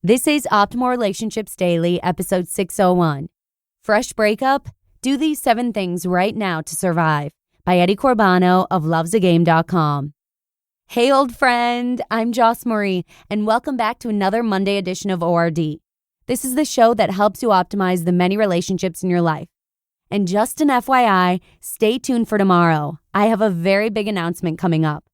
This is Optimal Relationships Daily, episode 601. Fresh Breakup? Do these 7 things right now to survive by Corbano of lovesagame.com. Hey, old friend, I'm Joss Marie, and welcome back to another Monday edition of ORD. This is the show that helps you optimize the many relationships in your life. And just an FYI, stay tuned for tomorrow. I have a very big announcement coming up.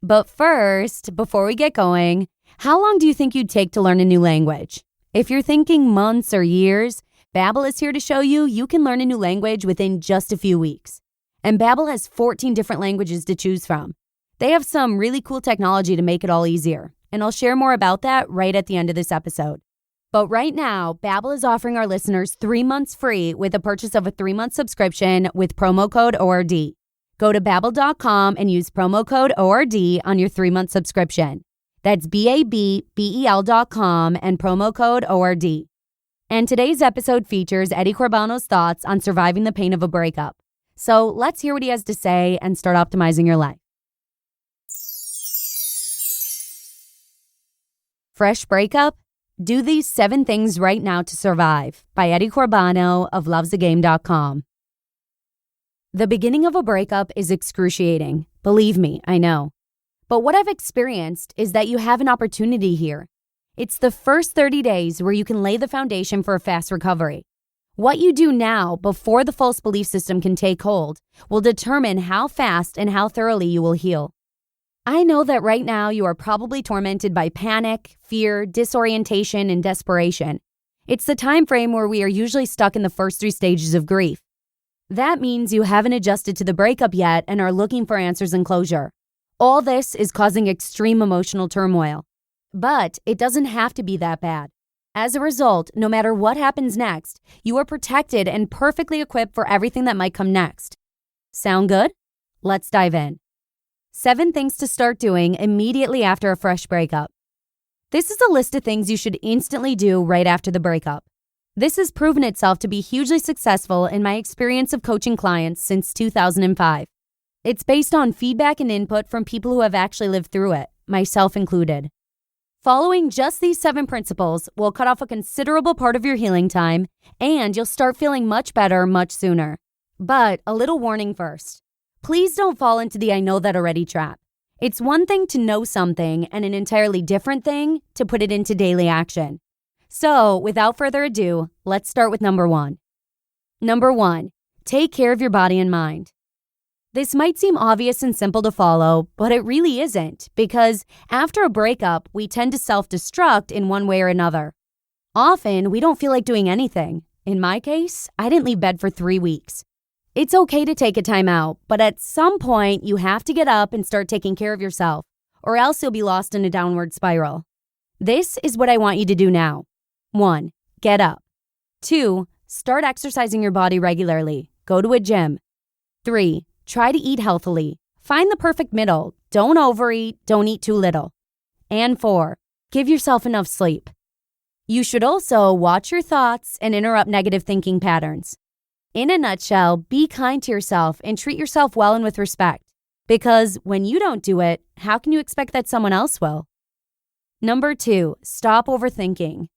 But first, before we get going, how long do you think you'd take to learn a new language? If you're thinking months or years, Babbel is here to show you can learn a new language within just a few weeks. And Babbel has 14 different languages to choose from. They have some really cool technology to make it all easier, and I'll share more about that right at the end of this episode. But right now, Babbel is offering our listeners 3 months free with a purchase of a 3-month subscription with promo code ORD. Go to Babbel.com and use promo code ORD on your 3-month subscription. That's Babbel.com and promo code ORD. And today's episode features Eddie Corbano's thoughts on surviving the pain of a breakup. So let's hear what he has to say and start optimizing your life. Fresh Breakup? Do these 7 things right now to survive by Eddie Corbano of lovesagame.com. The beginning of a breakup is excruciating. Believe me, I know. But what I've experienced is that you have an opportunity here. It's the first 30 days where you can lay the foundation for a fast recovery. What you do now, before the false belief system can take hold, will determine how fast and how thoroughly you will heal. I know that right now you are probably tormented by panic, fear, disorientation, and desperation. It's the time frame where we are usually stuck in the first 3 stages of grief. That means you haven't adjusted to the breakup yet and are looking for answers and closure. All this is causing extreme emotional turmoil. But it doesn't have to be that bad. As a result, no matter what happens next, you are protected and perfectly equipped for everything that might come next. Sound good? Let's dive in. 7 things to start doing immediately after a fresh breakup. This is a list of things you should instantly do right after the breakup. This has proven itself to be hugely successful in my experience of coaching clients since 2005. It's based on feedback and input from people who have actually lived through it, myself included. Following just these 7 principles will cut off a considerable part of your healing time, and you'll start feeling much better much sooner. But a little warning first. Please don't fall into the I know that already trap. It's one thing to know something and an entirely different thing to put it into daily action. So, without further ado, let's start with number 1. Number 1, take care of your body and mind. This might seem obvious and simple to follow, but it really isn't, because after a breakup, we tend to self-destruct in one way or another. Often, we don't feel like doing anything. In my case, I didn't leave bed for 3 weeks. It's okay to take a time out, but at some point, you have to get up and start taking care of yourself, or else you'll be lost in a downward spiral. This is what I want you to do now. 1, get up. 2, start exercising your body regularly. Go to a gym. 3, try to eat healthily. Find the perfect middle. Don't overeat, don't eat too little. And 4, give yourself enough sleep. You should also watch your thoughts and interrupt negative thinking patterns. In a nutshell, be kind to yourself and treat yourself well and with respect. Because when you don't do it, how can you expect that someone else will? Number 2, stop overthinking.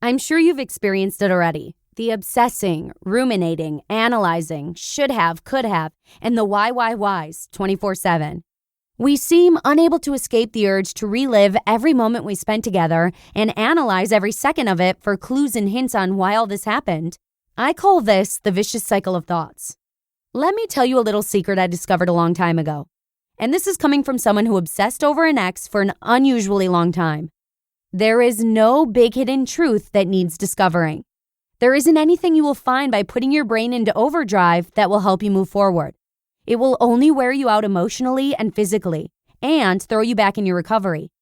I'm sure you've experienced it already. The obsessing, ruminating, analyzing, should have, could have, and the whys 24/7. We seem unable to escape the urge to relive every moment we spent together and analyze every second of it for clues and hints on why all this happened. I call this the vicious cycle of thoughts. Let me tell you a little secret I discovered a long time ago. And this is coming from someone who obsessed over an ex for an unusually long time. There is no big hidden truth that needs discovering. There isn't anything you will find by putting your brain into overdrive that will help you move forward. It will only wear you out emotionally and physically, and throw you back in your recovery.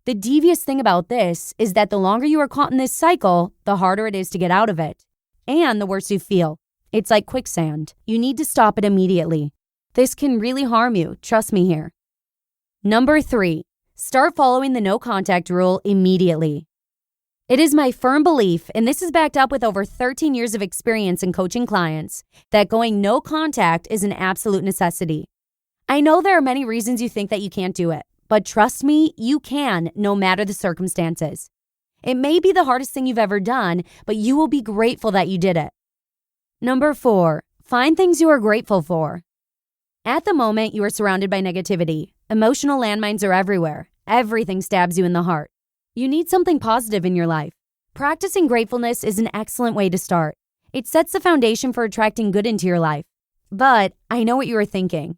The devious thing about this is that the longer you are caught in this cycle, the harder it is to get out of it. And the worse you feel. It's like quicksand. You need to stop it immediately. This can really harm you, trust me here. Number 3, start following the no contact rule immediately. It is my firm belief, and this is backed up with over 13 years of experience in coaching clients, that going no contact is an absolute necessity. I know there are many reasons you think that you can't do it, but trust me, you can, no matter the circumstances. It may be the hardest thing you've ever done, but you will be grateful that you did it. Number 4, find things you are grateful for. At the moment, you are surrounded by negativity. Emotional landmines are everywhere. Everything stabs you in the heart. You need something positive in your life. Practicing gratefulness is an excellent way to start. It sets the foundation for attracting good into your life. But I know what you are thinking.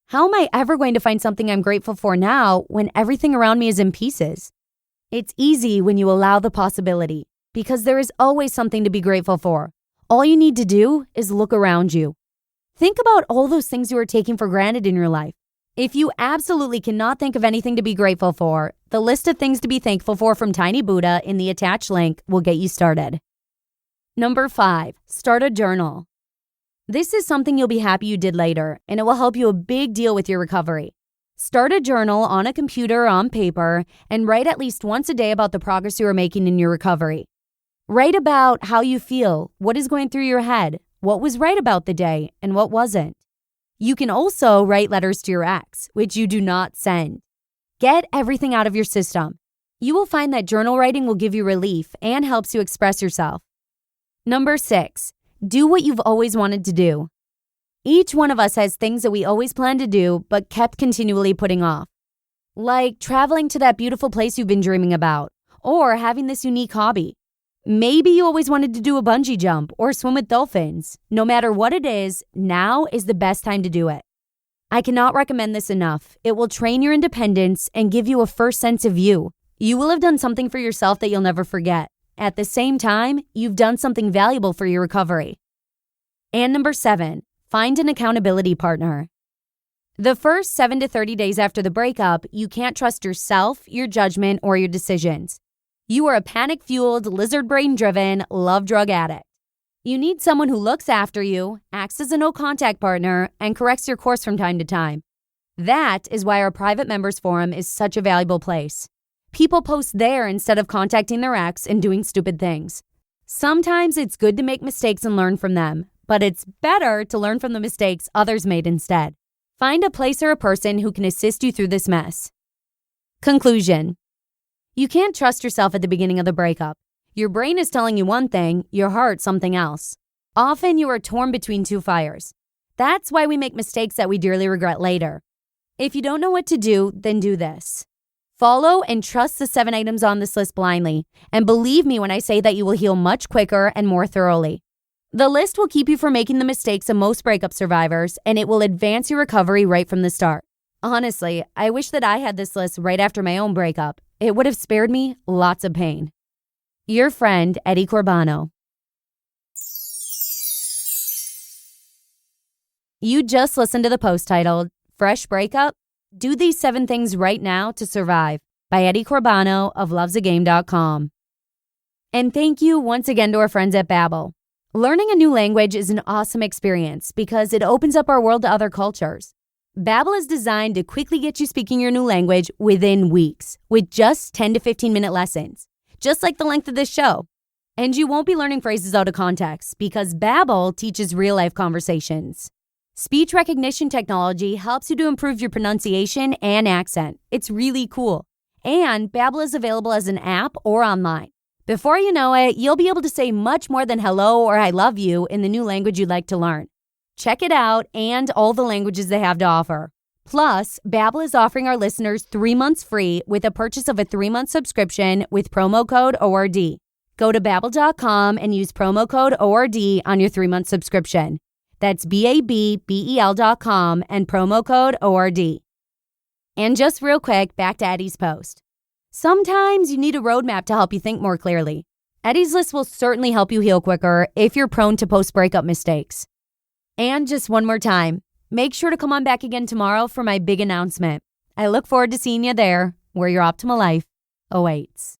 How am I ever going to find something I'm grateful for now when everything around me is in pieces? It's easy when you allow the possibility, because there is always something to be grateful for. All you need to do is look around you. Think about all those things you are taking for granted in your life. If you absolutely cannot think of anything to be grateful for, the list of things to be thankful for from Tiny Buddha in the attached link will get you started. Number 5, start a journal. This is something you'll be happy you did later, and it will help you a big deal with your recovery. Start a journal on a computer or on paper and write at least once a day about the progress you are making in your recovery. Write about how you feel, what is going through your head, what was right about the day, and what wasn't. You can also write letters to your ex, which you do not send. Get everything out of your system. You will find that journal writing will give you relief and helps you express yourself. Number 6, do what you've always wanted to do. Each one of us has things that we always planned to do but kept continually putting off. Like traveling to that beautiful place you've been dreaming about, or having this unique hobby. Maybe you always wanted to do a bungee jump or swim with dolphins. No matter what it is, now is the best time to do it. I cannot recommend this enough. It will train your independence and give you a first sense of you. You will have done something for yourself that you'll never forget. At the same time, you've done something valuable for your recovery. And number 7, find an accountability partner. The first 7 to 30 days after the breakup, you can't trust yourself, your judgment, or your decisions. You are a panic-fueled, lizard brain-driven, love drug addict. You need someone who looks after you, acts as a no-contact partner, and corrects your course from time to time. That is why our private members forum is such a valuable place. People post there instead of contacting their ex and doing stupid things. Sometimes it's good to make mistakes and learn from them, but it's better to learn from the mistakes others made instead. Find a place or a person who can assist you through this mess. Conclusion. You can't trust yourself at the beginning of the breakup. Your brain is telling you one thing, your heart something else. Often you are torn between two fires. That's why we make mistakes that we dearly regret later. If you don't know what to do, then do this. Follow and trust the 7 items on this list blindly, and believe me when I say that you will heal much quicker and more thoroughly. The list will keep you from making the mistakes of most breakup survivors, and it will advance your recovery right from the start. Honestly, I wish that I had this list right after my own breakup. It would have spared me lots of pain. Your friend, Eddie Corbano. You just listened to the post titled, Fresh Breakup? Do These 7 Things Right Now to Survive by Eddie Corbano of lovesagame.com. And thank you once again to our friends at Babbel. Learning a new language is an awesome experience because it opens up our world to other cultures. Babbel is designed to quickly get you speaking your new language within weeks with just 10 to 15-minute lessons, just like the length of this show. And you won't be learning phrases out of context because Babbel teaches real-life conversations. Speech recognition technology helps you to improve your pronunciation and accent. It's really cool. And Babbel is available as an app or online. Before you know it, you'll be able to say much more than hello or I love you in the new language you'd like to learn. Check it out and all the languages they have to offer. Plus, Babbel is offering our listeners 3 months free with a purchase of a 3-month subscription with promo code ORD. Go to Babbel.com and use promo code ORD on your 3-month subscription. That's BABBEL.com and promo code ORD. And just real quick, back to Eddie's post. Sometimes you need a roadmap to help you think more clearly. Eddie's list will certainly help you heal quicker if you're prone to post-breakup mistakes. And just one more time, make sure to come on back again tomorrow for my big announcement. I look forward to seeing you there, where your optimal life awaits.